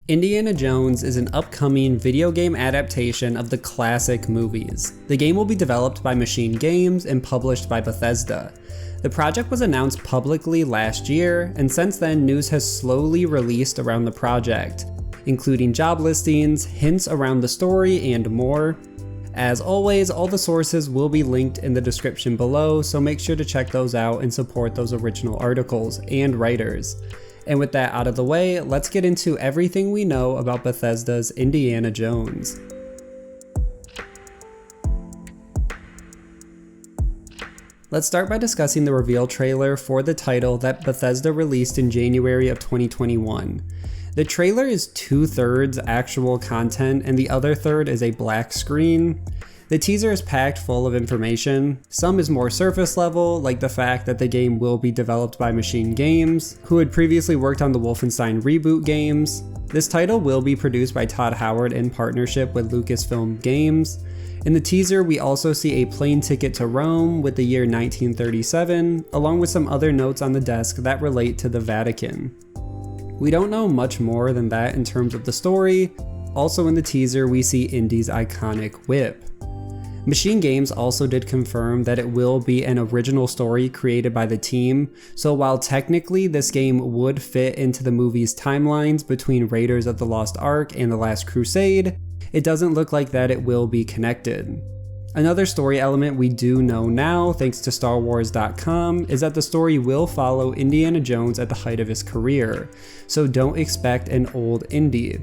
Indiana Jones is an upcoming video game adaptation of the classic movies. The game will be developed by MachineGames and published by Bethesda. The project was announced publicly last year, and since then news has slowly released around the project, including job listings, hints around the story, and more. As always, all the sources will be linked in the description below, so make sure to check those out and support those original articles and writers. And with that out of the way, let's get into everything we know about Bethesda's Indiana Jones. Let's start by discussing the reveal trailer for the title that Bethesda released in January of 2021. The trailer is 2/3 actual content and the other third is a black screen. The teaser is packed full of information. Some is more surface level, like the fact that the game will be developed by MachineGames, who had previously worked on the Wolfenstein reboot games. This title will be produced by Todd Howard in partnership with Lucasfilm Games. In the teaser, we also see a plane ticket to Rome with the year 1937, along with some other notes on the desk that relate to the Vatican. We don't know much more than that in terms of the story. Also in the teaser, we see Indy's iconic whip. MachineGames also did confirm that it will be an original story created by the team, so while technically this game would fit into the movie's timelines between Raiders of the Lost Ark and The Last Crusade, it doesn't look like that it will be connected. Another story element we do know now, thanks to StarWars.com, is that the story will follow Indiana Jones at the height of his career, so don't expect an old Indy.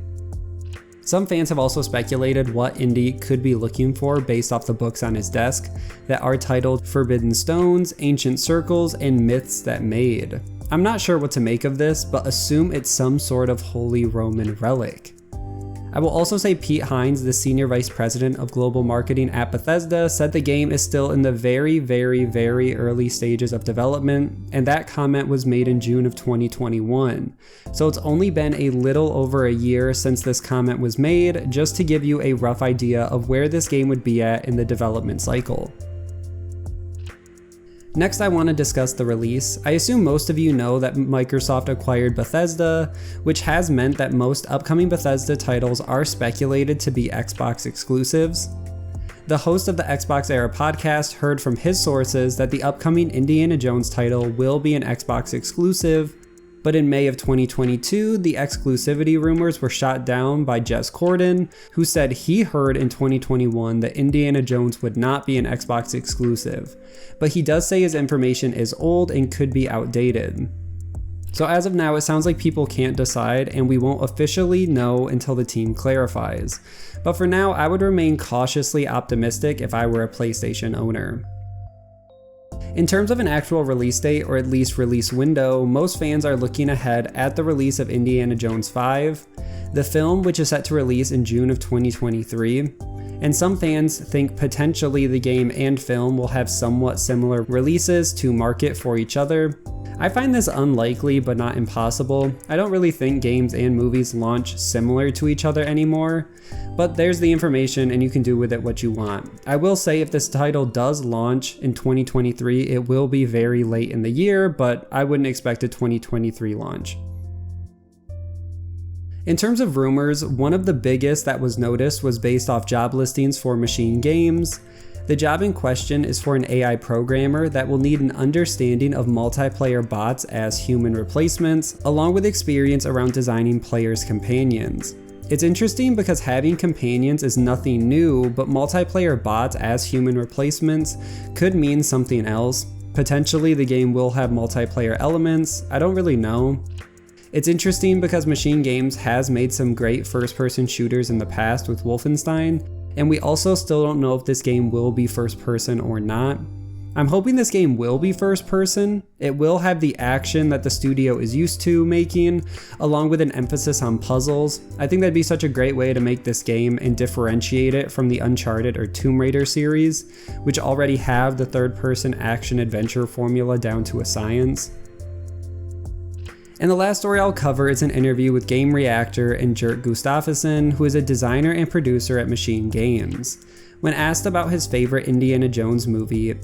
Some fans have also speculated what Indy could be looking for based off the books on his desk that are titled Forbidden Stones, Ancient Circles, and Myths That Made. I'm not sure what to make of this, but assume it's some sort of Holy Roman relic. I will also say Pete Hines, the Senior Vice President of Global Marketing at Bethesda, said the game is still in the very early stages of development, and that comment was made in June of 2021. So it's only been a little over a year since this comment was made, just to give you a rough idea of where this game would be at in the development cycle. Next, I want to discuss the release. I assume most of you know that Microsoft acquired Bethesda, which has meant that most upcoming Bethesda titles are speculated to be Xbox exclusives. The host of the Xbox Era podcast heard from his sources that the upcoming Indiana Jones title will be an Xbox exclusive, but in May of 2022, the exclusivity rumors were shot down by Jez Corden, who said he heard in 2021 that Indiana Jones would not be an Xbox exclusive, but he does say his information is old and could be outdated. So as of now, it sounds like people can't decide and we won't officially know until the team clarifies. But for now, I would remain cautiously optimistic if I were a PlayStation owner. In terms of an actual release date, or at least release window, most fans are looking ahead at the release of Indiana Jones 5, the film, which is set to release in June of 2023, and some fans think potentially the game and film will have somewhat similar releases to market for each other. I find this unlikely but not impossible. I don't really think games and movies launch similar to each other anymore, but there's the information and you can do with it what you want. I will say if this title does launch in 2023, it will be very late in the year, but I wouldn't expect a 2023 launch. In terms of rumors, one of the biggest that was noticed was based off job listings for MachineGames. The job in question is for an AI programmer that will need an understanding of multiplayer bots as human replacements, along with experience around designing players' companions. It's interesting because having companions is nothing new, but multiplayer bots as human replacements could mean something else. Potentially the game will have multiplayer elements, I don't really know. It's interesting because MachineGames has made some great first-person shooters in the past with Wolfenstein, and we also still don't know if this game will be first person or not. I'm hoping this game will be first person. It will have the action that the studio is used to making, along with an emphasis on puzzles. I think that'd be such a great way to make this game and differentiate it from the Uncharted or Tomb Raider series, which already have the third person action adventure formula down to a science. And the last story I'll cover is an interview with Game Reactor and Jurt Gustafsson, who is a designer and producer at MachineGames. When asked about his favorite Indiana Jones movie,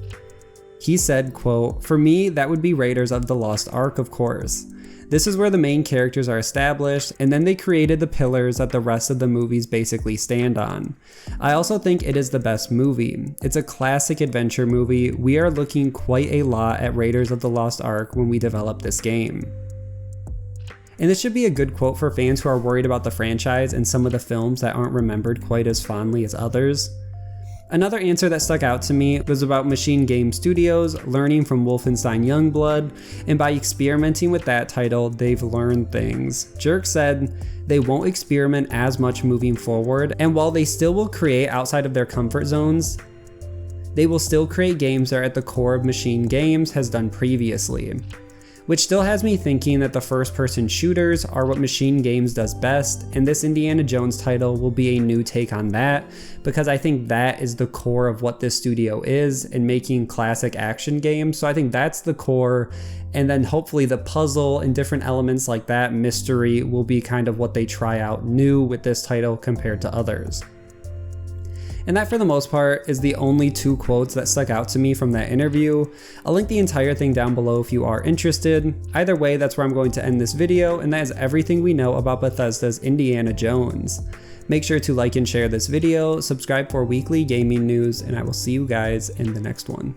he said, quote, "For me, that would be Raiders of the Lost Ark, of course. This is where the main characters are established, and then they created the pillars that the rest of the movies basically stand on. I also think it is the best movie. It's a classic adventure movie. We are looking quite a lot at Raiders of the Lost Ark when we develop this game. And this should be a good quote for fans who are worried about the franchise and some of the films that aren't remembered quite as fondly as others. Another answer that stuck out to me was about MachineGames Studios learning from Wolfenstein Youngblood, and by experimenting with that title, they've learned things. Jerk said they won't experiment as much moving forward, and while they still will create outside of their comfort zones, they will still create games that are at the core of MachineGames has done previously. Which still has me thinking that the first-person shooters are what MachineGames does best, and this Indiana Jones title will be a new take on that, because I think that is the core of what this studio is in making classic action games. So I think that's the core, and then hopefully the puzzle and different elements like that, mystery, will be kind of what they try out new with this title compared to others. And that, for the most part, is the only two quotes that stuck out to me from that interview. I'll link the entire thing down below if you are interested. Either way, that's where I'm going to end this video, and that is everything we know about Bethesda's Indiana Jones. Make sure to like and share this video, subscribe for weekly gaming news, and I will see you guys in the next one.